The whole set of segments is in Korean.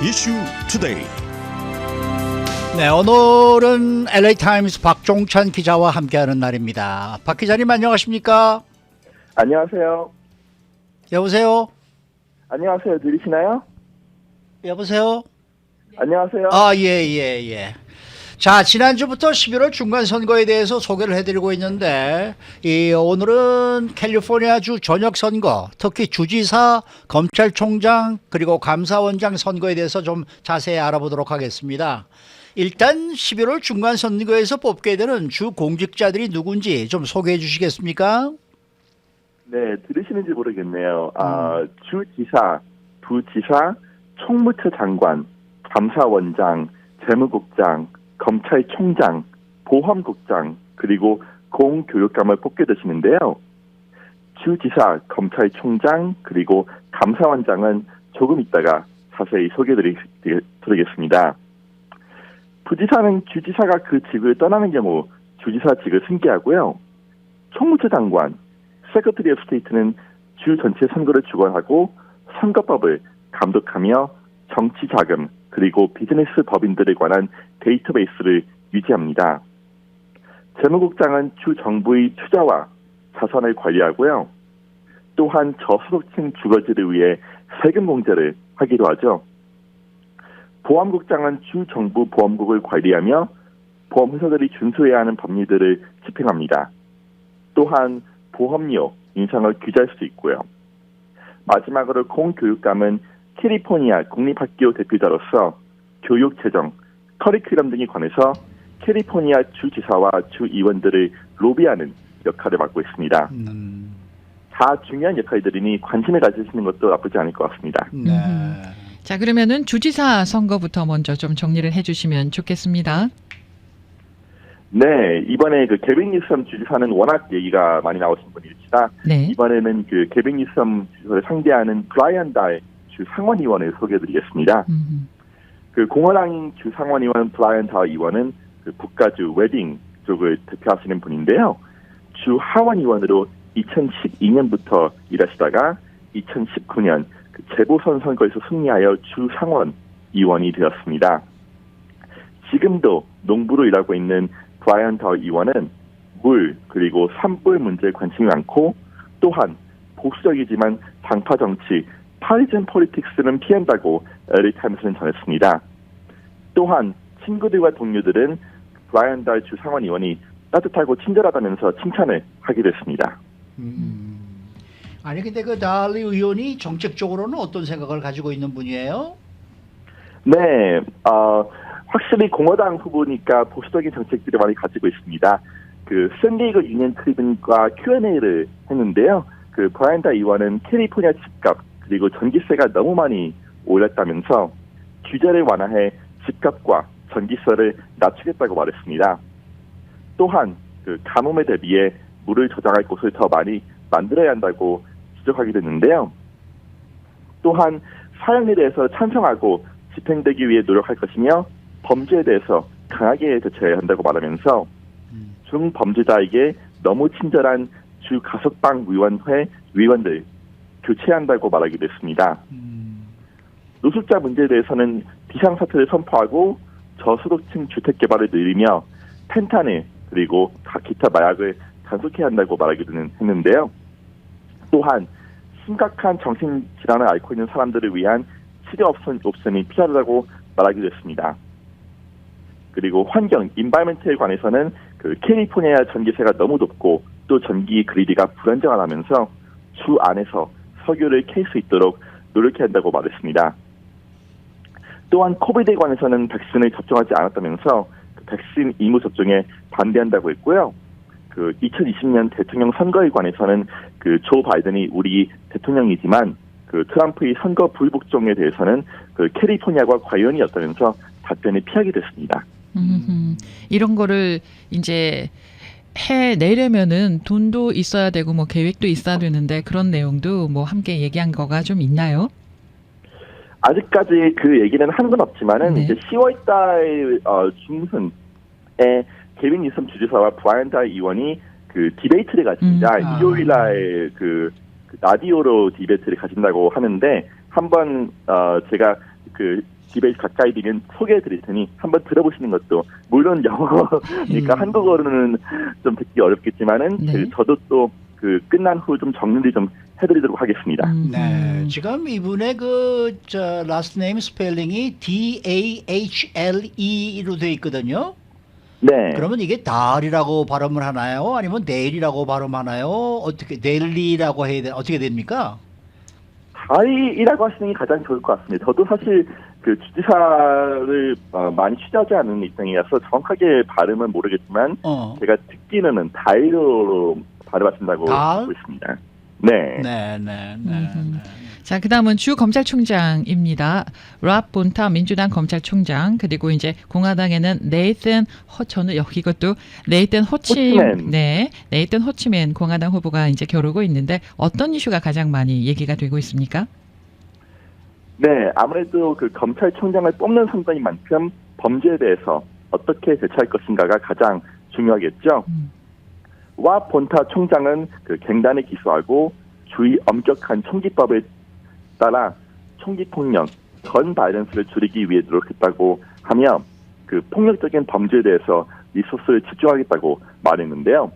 이슈 투데이. 네, 오늘은 LA타임스 박종찬 기자와 함께하는 날입니다. 박 기자님 안녕하십니까? 안녕하세요. 여보세요? 안녕하세요. 들리시나요? 여보세요? 안녕하세요. 예. 자, 지난주부터 11월 중간선거에 대해서 소개를 해드리고 있는데, 오늘은 캘리포니아주 전역선거, 특히 주지사, 검찰총장, 그리고 감사원장 선거에 대해서 좀 자세히 알아보도록 하겠습니다. 일단 11월 중간선거에서 뽑게 되는 주 공직자들이 누군지 좀 소개해 주시겠습니까? 네, 들으시는지 모르겠네요. 주지사, 부지사, 총무처 장관, 감사원장, 재무국장, 검찰총장, 보험국장, 그리고 공교육감을 뽑게 되시는데요. 주지사, 검찰총장, 그리고 감사원장은 조금 있다가 자세히 소개해드리겠습니다. 부지사는 주지사가 그 직을 떠나는 경우 주지사직을 승계하고요. 총무처 장관, 세크리터리 오브 스테이트는 주 전체 선거를 주관하고 선거법을 감독하며 정치 자금 그리고 비즈니스 법인들에 관한 데이터베이스를 유지합니다. 재무국장은 주 정부의 투자와 자산을 관리하고요. 또한 저소득층 주거지를 위해 세금 공제를 하기도 하죠. 보험국장은 주 정부 보험국을 관리하며 보험회사들이 준수해야 하는 법률들을 집행합니다. 또한 보험료 인상을 규제할 수 있고요. 마지막으로 공교육감은 캘리포니아 공립학교 대표자로서 교육 재정, 커리큘럼 등에 관해서 캘리포니아 주지사와 주의원들을 로비하는 역할을 맡고 있습니다. 다 중요한 역할들이니 관심을 가지시는 것도 나쁘지 않을 것 같습니다. 네. 자, 그러면은 주지사 선거부터 먼저 좀 정리를 해주시면 좋겠습니다. 네, 이번에 그 개빈 뉴섬 주지사는 워낙 얘기가 많이 나오신 분이시다. 네. 이번에는 그 개빈 뉴섬 주지사를 상대하는 브라이언 다이 주 상원의원을 소개해드리겠습니다. 그 공화당 주 상원의원 브라이언 다이 의원은 그 북가주 웨딩 쪽을 대표하시는 분인데요. 주 하원의원으로 2012년부터 일하시다가 2019년 그 재보선 선거에서 승리하여 주 상원 의원이 되었습니다. 지금도 농부로 일하고 있는 브라이언 다이 의원은 물 그리고 산불 문제에 관심이 많고 또한 보수적이지만 당파 정치 파리즌 폴리틱스는 피한다고 LA타임스는 전했습니다. 또한 친구들과 동료들은 브라이언 다이 주 상원 의원이 따뜻하고 친절하다면서 칭찬을 하기도 했습니다. 아니 근데 그 달리 의원이 정책적으로는 어떤 생각을 가지고 있는 분이에요? 네, 확실히 공화당 후보니까 보수적인 정책들을 많이 가지고 있습니다. 그 샌디에이고 유니언 트리뷴과 Q&A를 했는데요. 그 브라이언 다이 의원은 캘리포니아 집값 그리고 전기세가 너무 많이 올랐다면서 규제를 완화해 집값과 전기세를 낮추겠다고 말했습니다. 또한 그 가뭄에 대비해 물을 저장할 곳을 더 많이 만들어야 한다고 지적하기도 했는데요. 또한 사형에 대해서 찬성하고 집행되기 위해 노력할 것이며 범죄에 대해서 강하게 대처해야 한다고 말하면서 중범죄자에게 너무 친절한 주 가석방위원회 위원들 교체해야 한다고 말하기도 했습니다. 노숙자 문제에 대해서는 비상사태를 선포하고 저소득층 주택 개발을 늘리며 펜타닐 그리고 기타 마약을 단속해야 한다고 말하기도 했는데요. 또한 심각한 정신질환을 앓고 있는 사람들을 위한 치료 옵션이 필요하다고 말하기도 했습니다. 그리고 환경, 인바이먼트에 관해서는 그 캘리포니아 전기세가 너무 높고 또 전기 그리드가 불안정하다면서 주 안에서 석유를 캘 수 있도록 노력해야 한다고 말했습니다. 또한 코비드에 관해서는 백신을 접종하지 않았다면서 그 백신 의무 접종에 반대한다고 했고요. 그 2020년 대통령 선거에 관해서는 그 조 바이든이 우리 대통령이지만 그 트럼프의 선거 불복종에 대해서는 그 캘리포니아가 과연이었다면서 답변을 피하게 됐습니다. 이런 거를 이제 해내려면은 돈도 있어야 되고 뭐 계획도 있어야 되는데 그런 내용도 뭐 함께 얘기한 거가 좀 있나요? 아직까지 그 얘기는 한 건 없지만은 네. 이제 10월달 중순에 개빈 뉴섬 주지사와 브라이언 다이 의원이 그 디베이트를 가집니다. 일요일날 그 라디오로 디베이트를 가진다고 하는데 한번 제가 그 디베이트 가까이 되면 소개해 드릴 테니 한번 들어보시는 것도, 물론 영어니까 한국어로는 좀 듣기 어렵겠지만은 네. 저도 또 그 끝난 후 좀 정리 좀 해드리도록 하겠습니다. 네, 지금 이분의 라스트 네임 스펠링이 DAHLE로 돼 있거든요. 네. 그러면 이게 달이라고 발음을 하나요? 아니면 내일이라고 발음하나요? 어떻게 델리라고 해야 돼? 어떻게 됩니까? 달이라고 하시는 게 가장 좋을 것 같습니다. 저도 사실 그 주지사를 많이 취재하지 않는 입장이라서 정확하게 발음은 모르겠지만 제가 듣기는 달로 발음하신다고 달? 듣고 있습니다. 네. 네. 자, 그다음은 주 검찰총장입니다. 랍 본타 민주당 검찰총장, 그리고 이제 공화당에는 네이튼 저는 여기 이것도 네이튼 호치맨. 네이튼 호치맨 공화당 후보가 이제 겨루고 있는데 어떤 이슈가 가장 많이 얘기가 되고 있습니까? 네, 아무래도 그 검찰총장을 뽑는 선거인 만큼 범죄에 대해서 어떻게 대처할 것인가가 가장 중요하겠죠. 와 본타 총장은 그 갱단에 기소하고 주의 엄격한 총기법에 따라 총기 폭력, 건 바이런스를 줄이기 위해 노력했다고 하며 그 폭력적인 범죄에 대해서 리소스를 집중하겠다고 말했는데요.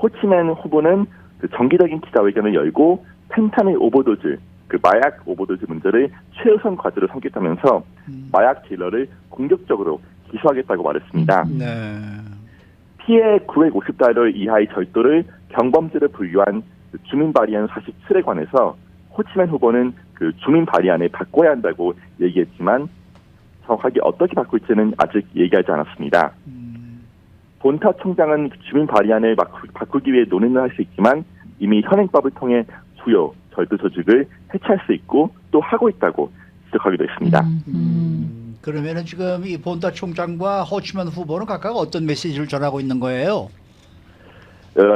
호치맨 후보는 그 정기적인 기자회견을 열고 펜타닐 오버도즈, 그 마약 오버도즈 문제를 최우선 과제로 삼겠다면서 마약 딜러를 공격적으로 기소하겠다고 말했습니다. 네. 피해 950달러 이하의 절도를 경범죄로 분류한 그 주민 발의안 47에 관해서 호치맨 후보는 그 주민 발의안을 바꿔야 한다고 얘기했지만 정확하게 어떻게 바꿀지는 아직 얘기하지 않았습니다. 본타 총장은 주민 발의안을 바꾸기 위해 논의는 할 수 있지만 이미 현행법을 통해 주요 절도 조직을 해체할 수 있고 또 하고 있다고 지적하기도 했습니다. 그러면은 지금 이 본타 총장과 호치맨 후보는 각각 어떤 메시지를 전하고 있는 거예요?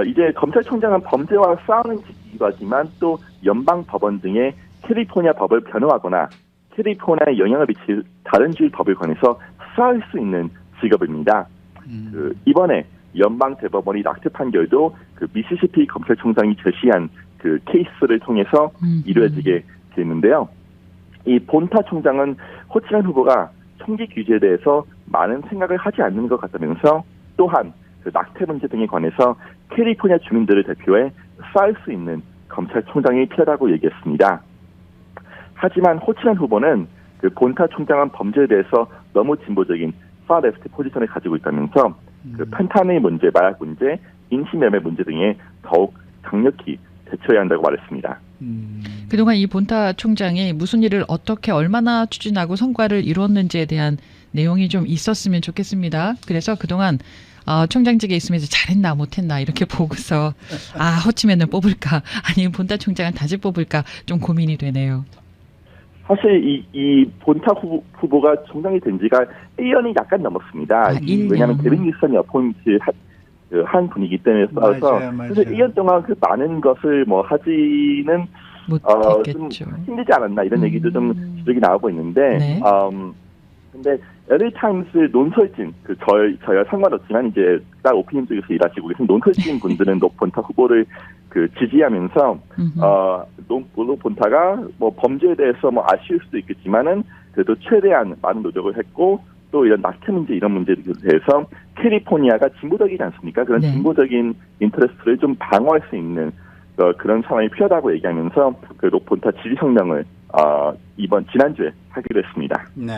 이제 검찰총장은 범죄와 싸우는 직이기도 하지만 또 연방 법원 등의 캘리포니아 법을 변호하거나 캘리포니아에 영향을 미칠 다른 주의 법을 관해서 싸울 수 있는 직업입니다. 이번에 연방 대법원이 낙태 판결도 그 미시시피 검찰총장이 제시한 그 케이스를 통해서 이루어지게 됐는데요. 이 본타 총장은 호치맨 후보가 총기 규제에 대해서 많은 생각을 하지 않는 것 같다면서 또한 그 낙태 문제 등에 관해서 캘리포니아 주민들을 대표해 싸울 수 있는 검찰총장이 필요하다고 얘기했습니다. 하지만 호치맨 후보는 그 본타 총장은 범죄에 대해서 너무 진보적인 파레스트 포지션을 가지고 있다면서 그 펜타닐 문제, 마약 문제, 인신매매 문제 등에 더욱 강력히 대처해야 한다고 말했습니다. 그동안 이 본타 총장이 무슨 일을 어떻게 얼마나 추진하고 성과를 이뤘는지에 대한 내용이 좀 있었으면 좋겠습니다. 그래서 그동안 총장직에 있으면서 잘했나 못했나 이렇게 보고서 호치맨을 뽑을까 아니면 본타 총장을 다시 뽑을까 좀 고민이 되네요. 사실 이 본타 후보가 총장이 된 지가 1년이 약간 넘었습니다. 1년. 왜냐하면 데빈 윌슨이 어포인트 한 분이기 때문에 싸워서 맞아요. 그래서 1년 동안 그 많은 것을 뭐 하지는 좀 못했겠죠. 힘들지 않았나 이런 얘기도 좀 지적이 나오고 있는데 네. 근데 LA 타임스 논설진 저야 상관없지만 이제 딱 오피니언 쪽에서 일하시고 계신 논설진 분들은 본타 후보를 그 지지하면서 물론 본타가 뭐 범죄에 대해서 뭐 아쉬울 수도 있겠지만은 그래도 최대한 많은 노력을 했고 또 이런 낙태 문제 이런 문제에 대해서 캘리포니아가 진보적이지 않습니까? 그런 네. 진보적인 인터레스트를 좀 방어할 수 있는 그런 상황이 필요하다고 얘기하면서 그래도 본타 지지 성명을 지난주에 하기로 했습니다. 네.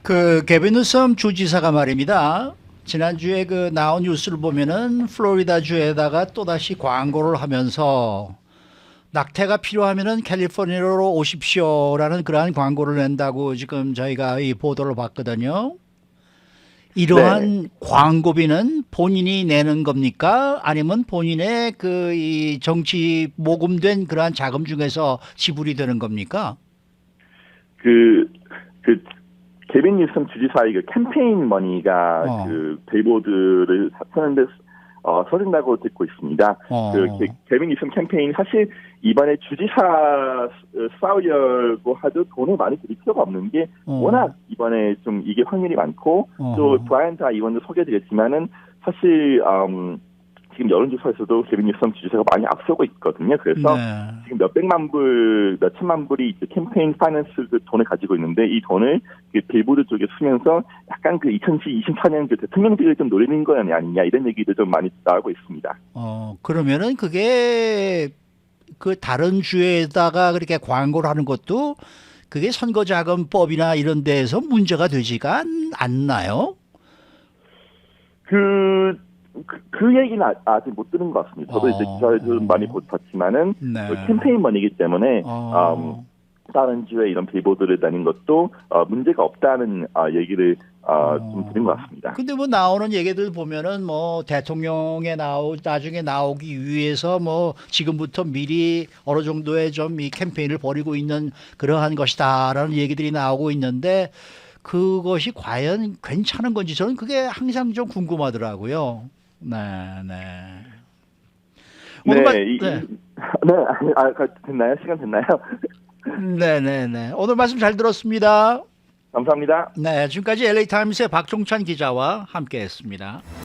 그 게빈 뉴섬 주지사가 말입니다. 지난주에 그 나온 뉴스를 보면은 플로리다 주에다가 또다시 광고를 하면서 낙태가 필요하면은 캘리포니아로 오십시오라는 그러한 광고를 낸다고 지금 저희가 이 보도를 봤거든요. 이러한 광고비는 본인이 내는 겁니까? 아니면 본인의 이 정치 모금된 그러한 자금 중에서 지불이 되는 겁니까? 게빈 뉴섬 주지사의 그 캠페인 머니가 그 빌보드를 사는데 써진다고 듣고 있습니다. 게빈 뉴섬 캠페인 사실 이번에 주지사 싸우려고 하도 돈을 많이 들일 필요가 없는 게 워낙 이번에 좀 이게 확률이 많고 또 브라이언 다 의원도 소개드렸지만은 사실 지금 여론조사에서도 게빈 뉴섬 지지자가 많이 앞서고 있거든요. 그래서 네. 지금 몇천만 불이 이제 캠페인 파이낸스 돈을 가지고 있는데 이 돈을 그 빌보드 쪽에 쓰면서 약간 그 2024년 그 대통령직을 좀 노리는 거 아니냐 이런 얘기도 좀 많이 나오고 있습니다. 그러면은 그게 그 다른 주에다가 그렇게 광고를 하는 것도 그게 선거자금법이나 이런 데에서 문제가 되지가 않나요? 그 얘기는 아직 못 들은 것 같습니다. 저도 이제 기사를 좀 많이 봤지만은 네. 그 캠페인 머니이기 때문에 다른 주에 이런 빌보드를 다닌 것도 문제가 없다는 얘기를 좀 들은 것 같습니다. 근데 뭐 나오는 얘기들 보면은 뭐 대통령에 나중에 나오기 위해서 뭐 지금부터 미리 어느 정도의 좀 이 캠페인을 벌이고 있는 그러한 것이다라는 얘기들이 나오고 있는데 그것이 과연 괜찮은 건지 저는 그게 항상 좀 궁금하더라고요. 네, 네. 오늘 됐나요? 시간 됐나요? 네. 오늘 말씀 잘 들었습니다. 감사합니다. 네, 지금까지 LA 타임스의 박종찬 기자와 함께했습니다.